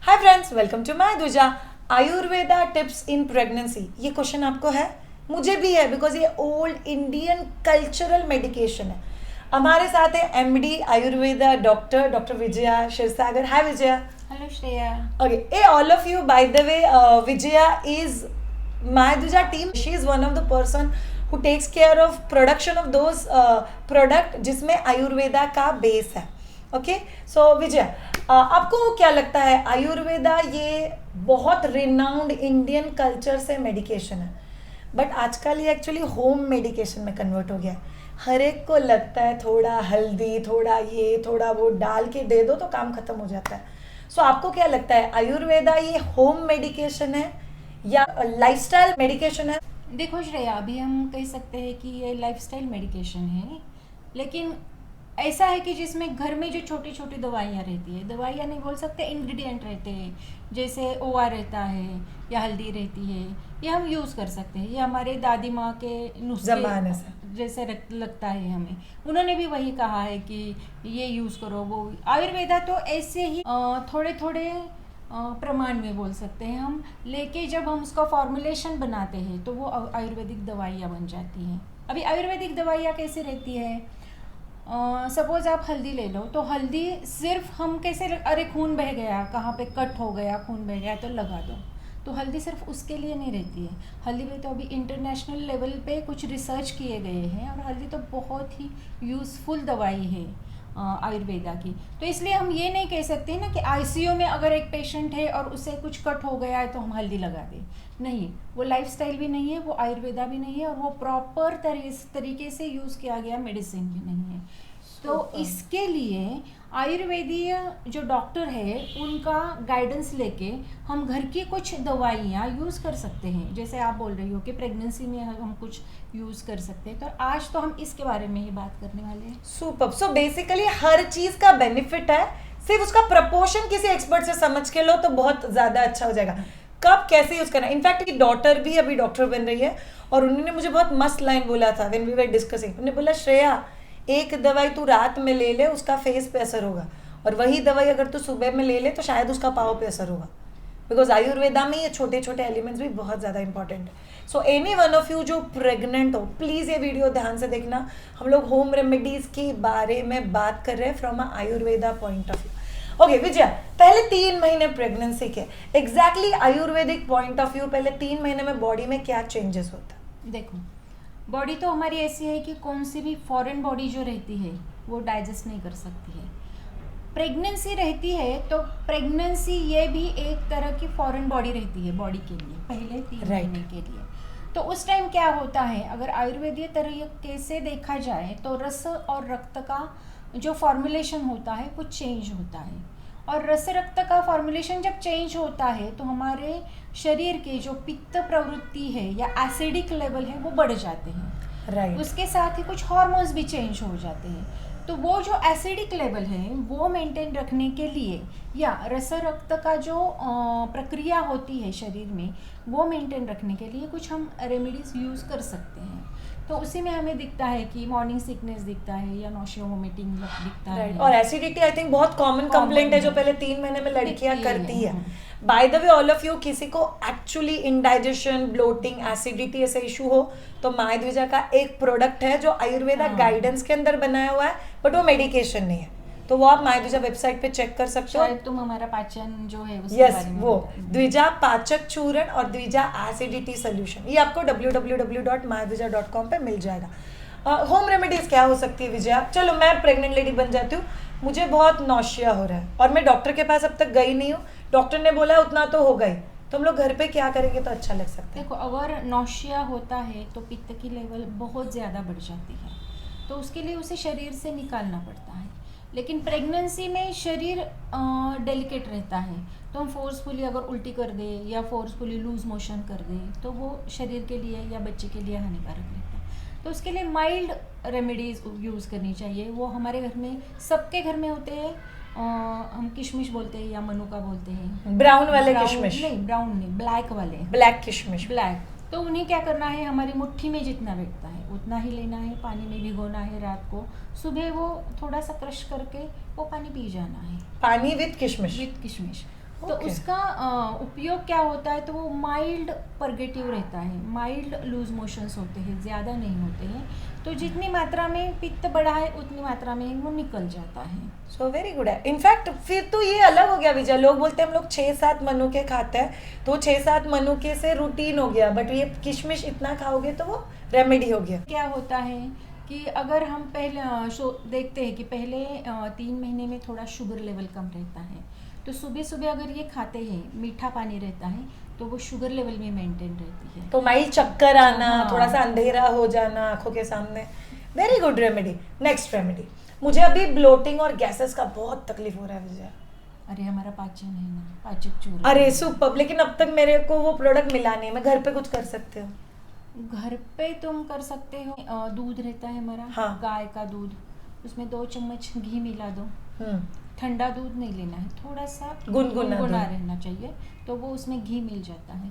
Hi friends, welcome to my दुजा Ayurveda tips in pregnancy. ये question आपको है, मुझे भी है, बिकॉज ये ओल्ड इंडियन कल्चरल मेडिकेशन है। हमारे साथ है MD Ayurveda doctor doctor Vijaya Kshirsagar. Hi Vijaya. Hello Shreya. Okay, hey all of you. By the way, Vijaya is my Duja team. She is one of the person who takes care of production of those product जिसमें आयुर्वेदा का base है। Okay, सो विजय, आपको क्या लगता है आयुर्वेदा ये बहुत renowned Indian culture से मेडिकेशन है, बट आजकल ये एक्चुअली होम मेडिकेशन में कन्वर्ट हो गया है। हर एक को लगता है थोड़ा हल्दी, थोड़ा ये, थोड़ा वो डाल के दे दो तो काम खत्म हो जाता है। सो आपको क्या लगता है आयुर्वेदा ये होम मेडिकेशन है या लाइफस्टाइल मेडिकेशन है? देखो श्रेया, अभी हम कह सकते हैं कि ये लाइफस्टाइल मेडिकेशन है, लेकिन ऐसा है कि जिसमें घर में जो छोटी छोटी दवाइयाँ रहती है, दवाइयाँ नहीं बोल सकते, इंग्रेडिएंट रहते हैं, जैसे ओवा रहता है या हल्दी रहती है, ये हम यूज़ कर सकते हैं। ये हमारे दादी माँ के ज़माने से जैसे लगता है हमें, उन्होंने भी वही कहा है कि ये यूज़ करो। वो आयुर्वेदा तो ऐसे ही थोड़े थोड़े प्रमाण में बोल सकते हैं हम, लेके जब हम उसका फॉर्मुलेशन बनाते हैं तो वो आयुर्वेदिक दवाइयाँ बन जाती हैं। अभी आयुर्वेदिक दवाइयाँ कैसे रहती है, सपोज आप हल्दी ले लो, तो हल्दी सिर्फ हम कैसे, अरे खून बह गया, कहाँ पे कट हो गया, खून बह गया तो लगा दो, तो हल्दी सिर्फ उसके लिए नहीं रहती है। हल्दी पे तो अभी इंटरनेशनल लेवल पे कुछ रिसर्च किए गए हैं और हल्दी तो बहुत ही यूज़फुल दवाई है आयुर्वेदा की। तो इसलिए हम ये नहीं कह सकते ना कि आईसीयू में अगर एक पेशेंट है और उसे कुछ कट हो गया है तो हम हल्दी लगा दें। नहीं, वो लाइफस्टाइल भी नहीं है, वो आयुर्वेदा भी नहीं है, और वो प्रॉपर तरीके से यूज़ किया गया मेडिसिन भी नहीं है। तो इसके लिए आयुर्वेदीय जो डॉक्टर है उनका गाइडेंस लेके हम घर की कुछ दवाइयाँ यूज़ कर सकते हैं। जैसे आप बोल रही हो कि प्रेगनेंसी में हम कुछ यूज़ कर सकते हैं, तो आज तो हम इसके बारे में ही बात करने वाले हैं। सुपर। सो बेसिकली हर चीज़ का बेनिफिट है, सिर्फ उसका प्रपोर्शन किसी एक्सपर्ट से समझ के लो तो बहुत ज़्यादा अच्छा हो जाएगा। कब कैसे यूज़ करना। इनफैक्ट डॉटर भी अभी डॉक्टर बन रही है और उन्होंने मुझे बहुत मस्त लाइन बोला था व्हेन वी वर डिस्कसिंग। उन्होंने बोला, श्रेया एक दवाई तू रात में ले ले, उसका फेस पे असर होगा, और वही दवाई अगर तू सुबह में ले ले तो शायद उसका पाँव पे असर होगा। बिकॉज आयुर्वेदा में ये छोटे छोटे एलिमेंट्स भी बहुत ज़्यादा इंपॉर्टेंट है। So any one of you जो प्रेग्नेंट हो, प्लीज़ ये वीडियो ध्यान से देखना। हम लोग होम रेमेडीज़ के बारे में बात कर रहे हैं from a Ayurveda point of view. Okay Vijaya, पहले 3 महीने प्रेगनेंसी के exactly Ayurvedic point of view, पहले 3 महीने में बॉडी में क्या चेंजेस होता है? देखो, बॉडी तो हमारी ऐसी है कि कौन सी भी फॉरेन बॉडी जो रहती है वो डाइजेस्ट नहीं कर सकती है। प्रेगनेंसी रहती है तो प्रेगनेंसी ये भी एक तरह की फॉरेन बॉडी रहती है बॉडी के लिए, पहले 3 महीने के लिए। तो उस टाइम क्या होता है, अगर आयुर्वेदीय तरीके से देखा जाए तो रस और रक्त का जो फॉर्मुलेशन होता है वो चेंज होता है, और रस रक्त का फॉर्मुलेशन जब चेंज होता है तो हमारे शरीर के जो पित्त प्रवृत्ति है या एसिडिक लेवल है वो बढ़ जाते हैं। राइट। उसके साथ ही कुछ हार्मोन्स भी चेंज हो जाते हैं। तो वो जो एसिडिक लेवल है वो मेंटेन रखने के लिए, या रस रक्त का जो प्रक्रिया होती है शरीर में वो मेंटेन रखने के लिए कुछ हम रेमेडीज़ यूज़ कर सकते हैं। तो उसी में हमें दिखता है कि मॉर्निंग सिकनेस दिखता है या नोशिया वोमिटिंग दिखता है। और एसिडिटी आई थिंक बहुत कॉमन कंप्लेंट है जो पहले 3 महीने में लड़कियां करती है। By the way all of you, किसी को एक्चुअली इंडाइजेशन, ब्लोटिंग, एसिडिटी ऐसे इशू हो तो माय द्विजा का एक प्रोडक्ट है जो आयुर्वेदा गाइडेंस के अंदर बनाया हुआ है, बट वो मेडिकेशन नहीं है, तो वो आप माय द्विजा वेबसाइट पे चेक कर सकते हो। तुम हमारा पाचन जो है उसके यस, बारे में वो द्विजा पाचक चूर्ण और द्विजा एसिडिटी सोल्यूशन, ये आपको www.mydvija.com पे मिल जाएगा। होम रेमेडीज क्या हो सकती है विजया? चलो मैं प्रेग्नेंट लेडी बन जाती हूँ, मुझे बहुत नौशिया हो रहा है और मैं डॉक्टर के पास अब तक गई नहीं हूँ, डॉक्टर ने बोला उतना तो हो गई, तो हम लोग घर पे क्या करेंगे तो अच्छा लग सकता है? देखो, अगर नौशिया होता है तो पित्त की लेवल बहुत ज़्यादा बढ़ जाती है, तो उसके लिए उसे शरीर से निकालना पड़ता है। लेकिन प्रेगनेंसी में शरीर डेलिकेट रहता है, तो हम फोर्सफुली अगर उल्टी कर दे या फोर्सफुली लूज मोशन कर दे तो वो शरीर के लिए या बच्चे के लिए हानिकारक रहता है। तो उसके लिए माइल्ड रेमेडीज़ यूज़ करनी चाहिए। वो हमारे घर में, सबके घर में होते हैं। हम किशमिश बोलते हैं या मनुका बोलते हैं। ब्राउन वाले किशमिश? नहीं, ब्राउन नहीं, ब्लैक वाले, ब्लैक किशमिश। ब्लैक। तो उन्हें क्या करना है, हमारी मुट्ठी में जितना बैठता है उतना ही लेना है, पानी में भिगोना है रात को, सुबह वो थोड़ा सा क्रश करके वो पानी पी जाना है। पानी विद किशमिश? विद किशमिश। तो Okay. उसका उपयोग क्या होता है, तो वो माइल्ड परगेटिव रहता है, माइल्ड लूज मोशंस होते हैं, ज़्यादा नहीं होते हैं। तो जितनी मात्रा में पित्त बढ़ा है उतनी मात्रा में वो निकल जाता है। सो वेरी गुड है। इनफैक्ट फिर तो ये अलग हो गया विजय, लोग बोलते हैं हम लोग 6-7 मनुके खाते हैं, तो 6-7 मनुके से रूटीन हो गया, बट ये किशमिश इतना खाओगे तो वो रेमेडी हो गया। क्या होता है कि अगर हम पहले देखते हैं कि पहले 3 महीने में थोड़ा शुगर लेवल कम रहता है, तो सुबह सुबह अगर ये खाते हैं, मीठा पानी रहता है, तो वो शुगर लेवल में मेंटेन रहती है। तो माइल्ड चक्कर आना, हाँ। थोड़ा सा अंधेरा हो जाना आंखों के सामने, very good remedy. Next remedy, मुझे अभी ब्लोटिंग और गैसेस का बहुत तकलीफ हो रहा है विजय। अरे हमारा पाचन है ना, पाचक चूर्ण। अरे सुपर, लेकिन अब तक मेरे को वो प्रोडक्ट मिला नहीं। मैं घर पे कुछ कर सकते हो? घर पे तुम कर सकते हो, दूध रहता है हमारा, हाँ। गाय का दूध, उसमें 2 चम्मच घी मिला दो। ठंडा दूध नहीं लेना है, थोड़ा सा गुनगुना दूध। रहना चाहिए, तो वो उसमें घी मिल जाता है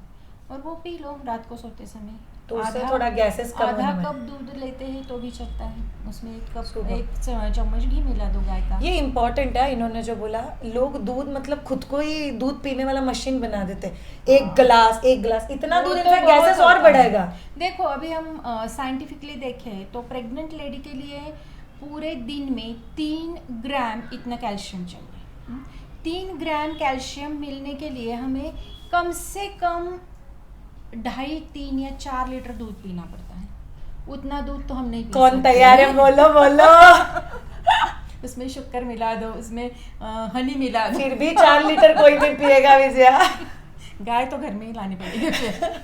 और वो पी लो रात को सोते समय। तो उससे थोड़ा गैसेस कम आधा होने में। कप दूध लेते हैं तो भी चलता है, उसमें 1 सुबह। चम्मच घी मिला दो गाय का। ये इम्पोर्टेंट है, इन्होंने जो बोला, लोग दूध मतलब खुद को ही दूध पीने वाला मशीन बना देते हैं। एक गिलास इतना वो दूध, तो इनफैक्ट बहुत गैसेस और होता है। बढ़ेगा। देखो अभी हम साइंटिफिकली देखें तो प्रेग्नेंट लेडी के लिए पूरे दिन में 3 ग्राम इतना कैल्शियम चाहिए। 3 ग्राम कैल्शियम मिलने के लिए हमें कम से कम 2.5-3 या 4 लीटर दूध पीना पड़ता है। उतना दूध तो हम नहीं पी कौन सकते। तैयार है? बोलो बोलो। उसमें शक्कर मिला दो, उसमें हनी मिला दो। फिर भी 4 लीटर कोई नहीं पिएगा विजया। गाय तो घर में ही लानी पड़ेगी फिर।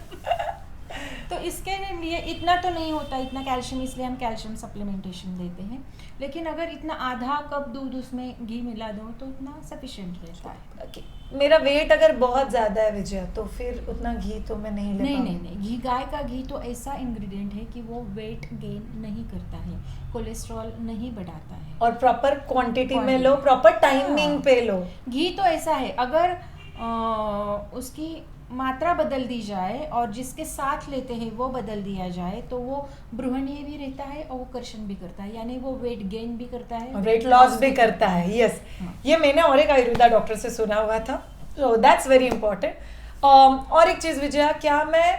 तो इसके लिए इतना तो नहीं होता, इतना कैल्शियम, इसलिए हम कैल्शियम सप्लीमेंटेशन देते हैं। लेकिन अगर इतना आधा कप दूध उसमें घी मिला दो तो इतना सफिशिएंट रहता है। मेरा वेट अगर बहुत ज्यादा है विजय, तो फिर उतना घी तो मैं नहीं ले नहीं पाऊंगी। नहीं नहीं, घी, गाय का घी तो ऐसा इंग्रेडिएंट है कि वो वेट गेन नहीं करता है, कोलेस्ट्रॉल नहीं बढ़ाता है। और प्रॉपर क्वांटिटी में Quantity। लो, प्रॉपर टाइमिंग हाँ। पे लो। घी तो ऐसा है, अगर उसकी मात्रा बदल दी जाए और जिसके साथ लेते हैं वो बदल दिया जाए तो वो ब्रूहणीय भी रहता है और वो कर्षण भी करता है, यानी वो वेट गेन भी करता है, वेट लॉस भी करता है। यस, हाँ। ये मैंने और एक आयुर्वेदा डॉक्टर से सुना हुआ था, सो दैट्स वेरी इंपॉर्टेंट। और एक चीज़ विजया, क्या मैं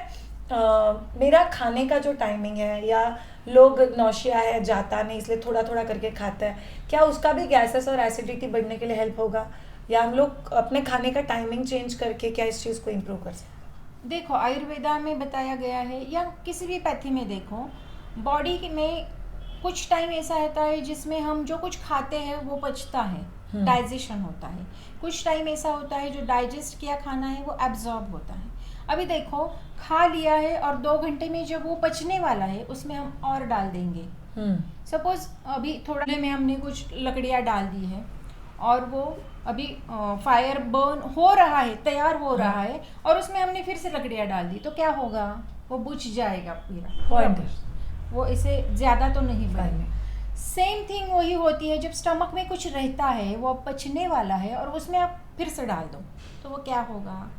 मेरा खाने का जो टाइमिंग है, या लोग नौशिया है, जाता नहीं इसलिए थोड़ा थोड़ा करके खाता है, क्या उसका भी गैसेस और एसिडिटी बढ़ने के लिए हेल्प होगा, या हम लोग अपने खाने का टाइमिंग चेंज करके क्या इस चीज़ को इम्प्रूव कर सकते हैं? देखो आयुर्वेदा में बताया गया है, या किसी भी पैथी में देखो, बॉडी में कुछ टाइम ऐसा रहता है जिसमें हम जो कुछ खाते हैं वो पचता है, डाइजेशन होता है। कुछ टाइम ऐसा होता है जो डाइजेस्ट किया खाना है वो एब्जॉर्ब होता है। अभी देखो, खा लिया है और 2 घंटे में जब वो पचने वाला है उसमें हम और डाल देंगे। सपोज अभी थोड़ा में हमने कुछ लकड़ियाँ डाल दी है और वो अभी फायर बर्न हो रहा है, तैयार हो रहा है, और उसमें हमने फिर से लकड़ियाँ डाल दी, तो क्या होगा, वो बुझ जाएगा पूरा पॉइंट। वो इसे ज़्यादा तो नहीं बनेगा। सेम थिंग वही होती है जब स्टमक में कुछ रहता है, वो अब पचने वाला है और उसमें आप फिर से डाल दो तो वो क्या होगा,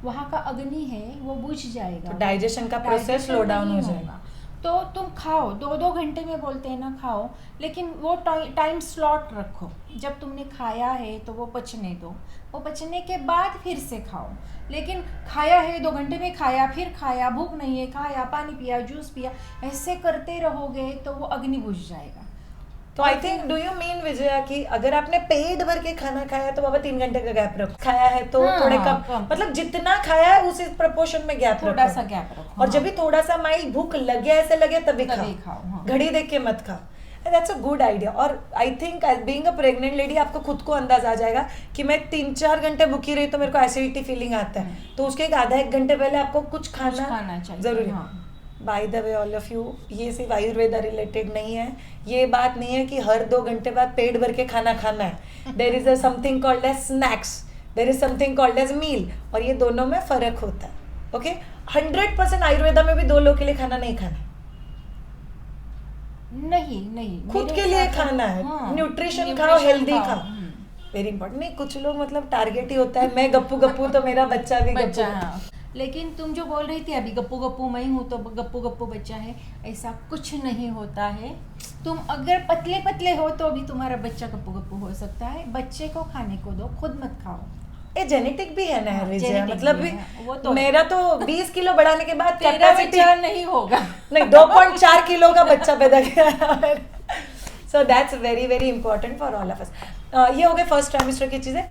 वहाँ का अग्नि है वो बुझ जाएगा, तो डाइजेशन का प्रोसेस स्लो डाउन हो जाएगा। तो तुम खाओ, 2-2 घंटे में बोलते हैं ना खाओ, लेकिन वो टाइम स्लॉट रखो। जब तुमने खाया है तो वो पचने दो, वो पचने के बाद फिर से खाओ। लेकिन खाया है 2 घंटे में, खाया फिर खाया, भूख नहीं है, खाया, पानी पिया, जूस पिया, ऐसे करते रहोगे तो वो अग्नि बुझ जाएगा। तो I think, do you mean Vijaya कि अगर आपने पेट भर के खाना खाया है तो बाबा 3 घंटे का गैप रखो, खाया है तो हाँ, थोड़े हाँ, कम, कम। मतलब जितना खाया है उसी प्रोपोर्शन में गैप थोड़ा रखो। सा गैप रखो, और हाँ। जब भी थोड़ा सा माइल्ड भूख लगे, ऐसे लगे, तभी तभी खाओ, खाओ, हाँ। घड़ी देख के मत खाओ। That's a good idea. और I think being a pregnant lady, आपको खुद को अंदाज आ जाएगा कि मैं 3-4 घंटे भूखी रही तो मेरे को एसिडिटी फीलिंग आता है, तो उसके एक आधा 1 घंटे पहले आपको कुछ खाना चाहिए, जरूरी। हाँ। By the way all of you, ये सिर्फ आयुर्वेदा रिलेटेड नहीं है, ये बात नहीं है कि हर 2 घंटे बाद पेट भर के खाना खाना है। There is something called as snacks, there is something called as meal, और ये दोनों में फर्क होता है। ओके, 100% आयुर्वेदा में भी 2 लोग के लिए खाना नहीं खाना, नहीं खुद मेरे के लिए हिसाब से, खाना है। हाँ, न्यूट्रिशन खाओ, हेल्दी खाओ, खाओ, वेरी इंपॉर्टेंट। नहीं, कुछ लोग मतलब टारगेट ही होता है, मैं गप्पू गप्पू तो मेरा बच्चा भी बच्चा, गप्पू। हाँ। लेकिन तुम जो बोल रही थी अभी, गप्पू गप्पू मैं हूँ तो गप्पू गप्पू बच्चा है, ऐसा कुछ नहीं होता है। तुम अगर पतले पतले हो तो भी तुम्हारा बच्चा गप्पू गप्पू हो सकता है। बच्चे को खाने को दो, खुद मत खाओ। ये जेनेटिक भी है ना हाँ, विजय, genetic मतलब भी है, वो तो मेरा तो 20 किलो बढ़ाने के बाद तेरा कैपेसिटी बच्चा नहीं होगा। नहीं 2.4 किलो का बच्चा पैदा किया। So that's very very important for all of us. ये हो गए फर्स्ट ट्राइमेस्टर की चीजें।